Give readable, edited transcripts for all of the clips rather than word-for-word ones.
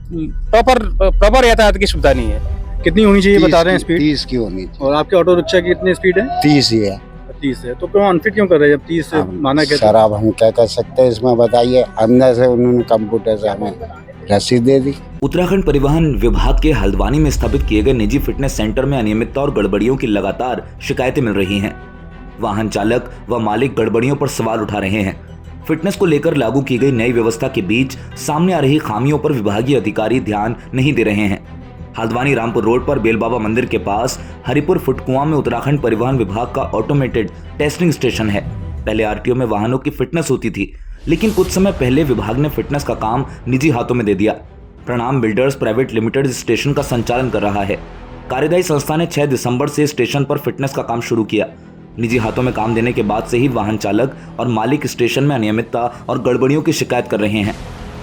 Proper यातायात की सुविधा नहीं है। कितनी होनी चाहिए बता रहे हैं स्पीड? 30 की होनी चाहिए। और आपके ऑटो रिक्शा की कितनी स्पीड है? 30 ही है। 30 है, तो क्यों अनफिट क्यों कर रहे हैं जब 30 माना गया? सर अब हम क्या कर सकते हैं इसमें बताइए। अंदर से उन्होंने कंप्यूटर से हमें रसीद दे दी। उत्तराखंड परिवहन विभाग के हल्द्वानी में स्थापित किए गए निजी फिटनेस सेंटर में अनियमितता और गड़बड़ियों की लगातार शिकायतें मिल रही हैं। वाहन चालक व मालिक गड़बड़ियों पर सवाल उठा रहे हैं। फिटनेस को लेकर लागू की गई नई व्यवस्था के बीच सामने आ रही खामियों पर विभागीय अधिकारी ध्यान नहीं दे रहे हैं। हल्द्वानी रामपुर रोड पर बेल बाबा मंदिर के पास हरिपुर फुटकुआं में उत्तराखंड परिवहन विभाग का ऑटोमेटेड टेस्टिंग स्टेशन है। पहले आरटीओ में वाहनों की फिटनेस होती थी, लेकिन कुछ समय पहले विभाग ने फिटनेस का काम निजी हाथों में दे दिया। प्रणाम बिल्डर्स प्राइवेट लिमिटेड स्टेशन का संचालन कर रहा है। कार्यदायी संस्था ने 6 दिसंबर से स्टेशन पर फिटनेस का काम शुरू किया। निजी हाथों में काम देने के बाद से ही वाहन चालक और मालिक स्टेशन में अनियमितता और गड़बड़ियों की शिकायत कर रहे हैं।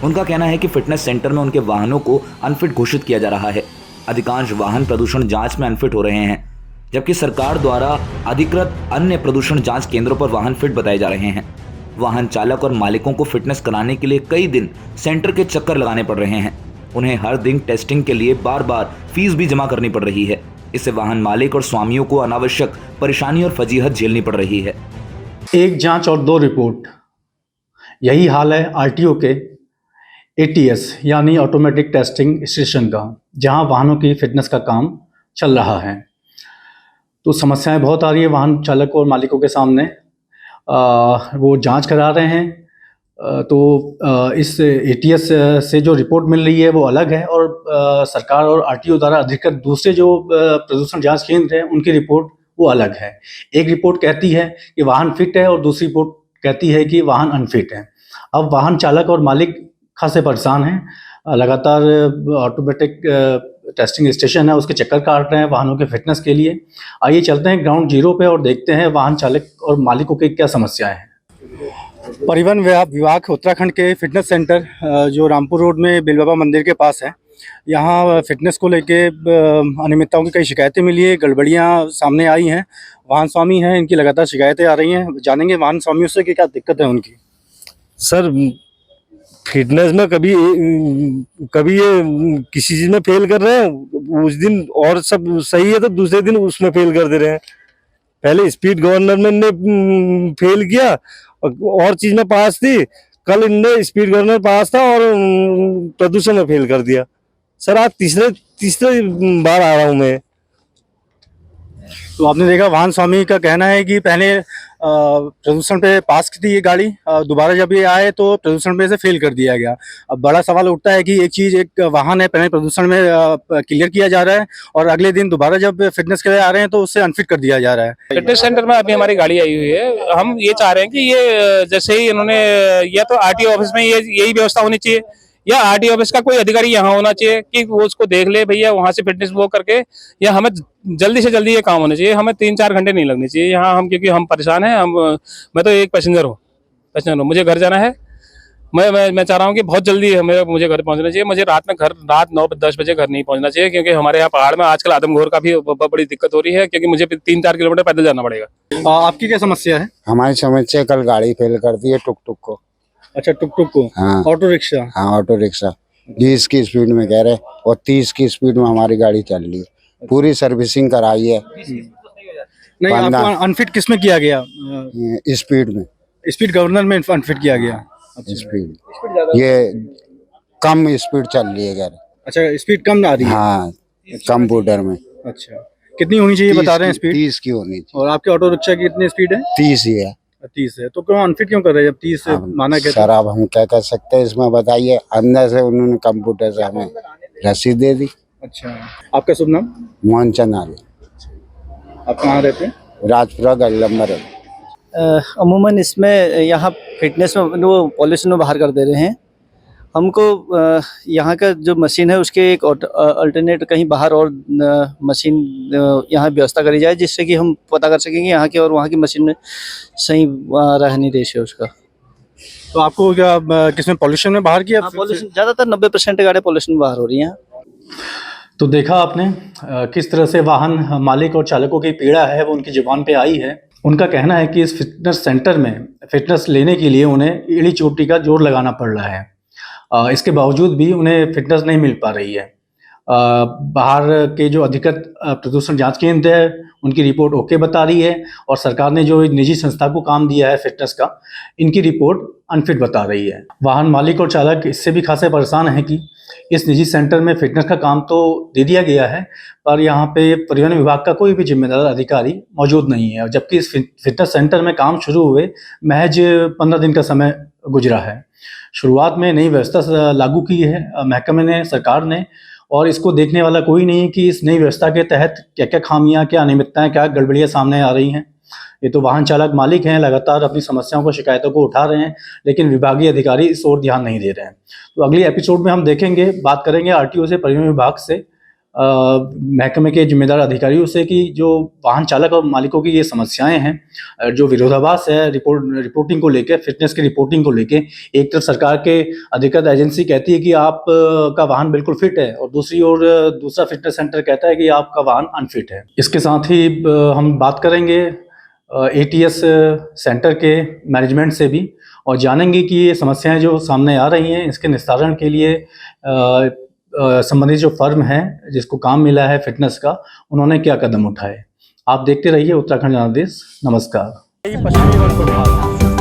उनका कहना है कि फिटनेस सेंटर में उनके वाहनों को अनफिट घोषित किया जा रहा है। अधिकांश वाहन प्रदूषण जांच में अनफिट हो रहे हैं, जबकि सरकार द्वारा अधिकृत अन्य प्रदूषण जांच केंद्रों पर वाहन फिट बताए जा रहे हैं। वाहन चालक और मालिकों को फिटनेस कराने के लिए कई दिन सेंटर के चक्कर लगाने पड़ रहे हैं। उन्हें हर दिन टेस्टिंग के लिए बार बार फीस भी जमा करनी पड़ रही है। इससे वाहन मालिक और स्वामियों को अनावश्यक परेशानी और फजीहत झेलनी पड़ रही है। एक जांच और 2 रिपोर्ट, यही हाल है आरटीओ के एटीएस यानी ऑटोमेटिक टेस्टिंग स्टेशन का, जहां वाहनों की फिटनेस का काम चल रहा है। तो समस्याएं बहुत आ रही है वाहन चालकों और मालिकों के सामने। वो जांच करा रहे हैं, तो इस एटीएस से जो रिपोर्ट मिल रही है वो अलग है, और सरकार और आरटीओ द्वारा अधिकृत दूसरे जो प्रदूषण जांच केंद्र हैं उनकी रिपोर्ट वो अलग है। एक रिपोर्ट कहती है कि वाहन फिट है और दूसरी रिपोर्ट कहती है कि वाहन अनफिट है। अब वाहन चालक और मालिक खासे परेशान हैं। लगातार ऑटोमेटिक टेस्टिंग स्टेशन है उसके चक्कर काट रहे हैं वाहनों के फिटनेस के लिए। आइए चलते हैं ग्राउंड जीरो पे और देखते हैं वाहन चालक और मालिकों की क्या समस्याएं हैं। परिवहन विभाग उत्तराखंड के फिटनेस सेंटर जो रामपुर रोड में बेल बाबा मंदिर के पास है, यहाँ फिटनेस को लेके अनियमितताओं की कई शिकायतें मिली है, गड़बड़ियाँ सामने आई हैं। वाहन स्वामी हैं, इनकी लगातार शिकायतें आ रही हैं। जानेंगे वाहन स्वामियों से कि क्या दिक्कत है उनकी। सर फिटनेस में कभी ये किसी चीज में फेल कर रहे हैं, उस दिन और सब सही है तो दूसरे दिन उसमें फेल कर दे रहे हैं। पहले स्पीड गवर्नमेंट ने फेल किया और चीज में पास थी, कल इनने स्पीड गवर्नर पास था और प्रदूषण में फेल कर दिया। सर आज तीसरे बार आ रहा हूँ मैं। तो आपने देखा वाहन स्वामी का कहना है कि पहले प्रदूषण पे पास की थी ये गाड़ी, दोबारा जब ये आए तो प्रदूषण पे से फेल कर दिया गया। अब बड़ा सवाल उठता है कि एक वाहन है, पहले प्रदूषण में क्लियर किया जा रहा है और अगले दिन दोबारा जब फिटनेस के लिए आ रहे हैं तो उससे अनफिट कर दिया जा रहा है। फिटनेस सेंटर में अभी हमारी गाड़ी आई हुई है। हम ये चाह रहे हैं कि ये जैसे ही इन्होंने, या तो आरटीओ ऑफिस में यही व्यवस्था होनी चाहिए या आरटीओ ऑफिस का कोई अधिकारी यहाँ होना चाहिए कि वो उसको देख ले भैया, वहां से फिटनेस वो करके, या हमें जल्दी से जल्दी ये काम होना चाहिए। हमें 3-4 घंटे नहीं लगने चाहिए यहाँ हम, क्योंकि हम परेशान हैं। मैं तो एक पैसेंजर हूँ, मुझे घर जाना है। मैं चाह रहा हूँ कि बहुत जल्दी मुझे घर पहुँचना चाहिए। मुझे रात 9-10 बजे घर नहीं पहुँचना चाहिए, क्योंकि हमारे यहाँ पहाड़ में आजकल आदमखोर का भी बड़ी दिक्कत हो रही है, क्योंकि मुझे 3-4 किलोमीटर पैदल जाना पड़ेगा। आपकी क्या समस्या है? हमारी समस्या कल गाड़ी फेल कर दी है टुक को। अच्छा, टुक को। हाँ, ऑटो रिक्शा। हाँ, ऑटो रिक्शा 20 की स्पीड में कह रहे और 30 की स्पीड में हमारी गाड़ी चल रही है। पूरी सर्विसिंग कराई है। नहीं, आपको अनफिट किस में किया गया? स्पीड में, स्पीड गवर्नर में अनफिट किया गया। अच्छा। स्पीड ये कम स्पीड चल रही है। अच्छा, स्पीड कम आ रही है। हाँ, कंप्यूटर में। अच्छा, कितनी होनी चाहिए बता रहे हैं स्पीड? 30 की होनी चाहिए। और आपके ऑटो रिक्शा की कितनी स्पीड है? 30 ही है। 30 है, तो क्यों अनफिट क्यों कर रहे हैं जब 30 माना गया? सर अब हम क्या कर सकते हैं इसमें बताइए। अंदर से उन्होंने कंप्यूटर से हमें रसीद दे दी। अच्छा, आपका शुभ नाम? मोहन चंद आर्य। आप कहाँ रहते हैं? राजपुरा गलंबर। अमूमन इसमें यहाँ फिटनेस में वो पॉल्यूशन में बाहर कर दे रहे हैं। हमको यहाँ का जो मशीन है उसके एक अल्टरनेट कहीं बाहर और मशीन यहाँ व्यवस्था करी जाए, जिससे कि हम पता कर सकें कि यहाँ की और वहाँ की मशीन में सही रहनी रेशियो है उसका। तो आपको क्या किसमें पॉल्यूशन में बाहर किया? पॉल्यूशन ज़्यादातर 90% गाड़ी पॉल्यूशन बाहर हो रही हैं। तो देखा आपने किस तरह से वाहन मालिक और चालकों की पीड़ा है वो उनकी जुबान पे आई है। उनका कहना है कि इस फिटनेस सेंटर में फिटनेस लेने के लिए उन्हें एड़ी चोटी का जोर लगाना पड़ रहा है। इसके बावजूद भी उन्हें फिटनेस नहीं मिल पा रही है। बाहर के जो अधिकृत प्रदूषण जांच केंद्र है उनकी रिपोर्ट ओके बता रही है, और सरकार ने जो एक निजी संस्था को काम दिया है फिटनेस का, इनकी रिपोर्ट अनफिट बता रही है। वाहन मालिक और चालक इससे भी खासे परेशान हैं कि इस निजी सेंटर में फिटनेस का काम तो दे दिया गया है, पर यहाँ पे परिवहन विभाग का कोई भी जिम्मेदार अधिकारी मौजूद नहीं है, जबकि इस फिटनेस सेंटर में काम शुरू हुए महज 15 दिन का समय गुजरा है। शुरुआत में नई व्यवस्था लागू की है महकमे ने, सरकार ने, और इसको देखने वाला कोई नहीं है कि इस नई व्यवस्था के तहत क्या क्या खामियां, क्या अनियमितताएं, क्या गड़बड़ियां सामने आ रही हैं। ये तो वाहन चालक मालिक हैं, लगातार अपनी समस्याओं को, शिकायतों को उठा रहे हैं, लेकिन विभागीय अधिकारी इस ओर ध्यान नहीं दे रहे हैं। तो अगली एपिसोड में हम देखेंगे, बात करेंगे आरटीओ से, परिवहन विभाग से, महकमे के जिम्मेदार अधिकारियों से, कि जो वाहन चालक और मालिकों की ये समस्याएं हैं, जो विरोधाभास है रिपोर्टिंग को लेकर, फिटनेस की रिपोर्टिंग को लेकर। एक तरफ सरकार के अधिकृत एजेंसी कहती है कि आप का वाहन बिल्कुल फिट है, और दूसरी ओर दूसरा फिटनेस सेंटर कहता है कि आपका वाहन अनफिट है। इसके साथ ही हम बात करेंगे एटीएस सेंटर के मैनेजमेंट से भी, और जानेंगे कि ये समस्याएं जो सामने आ रही हैं, इसके निस्तारण के लिए संबंधित जो फर्म है जिसको काम मिला है फिटनेस का, उन्होंने क्या कदम उठाए। आप देखते रहिए उत्तराखंड जनादेश। नमस्कार। पश्चिमी वन प्रभाग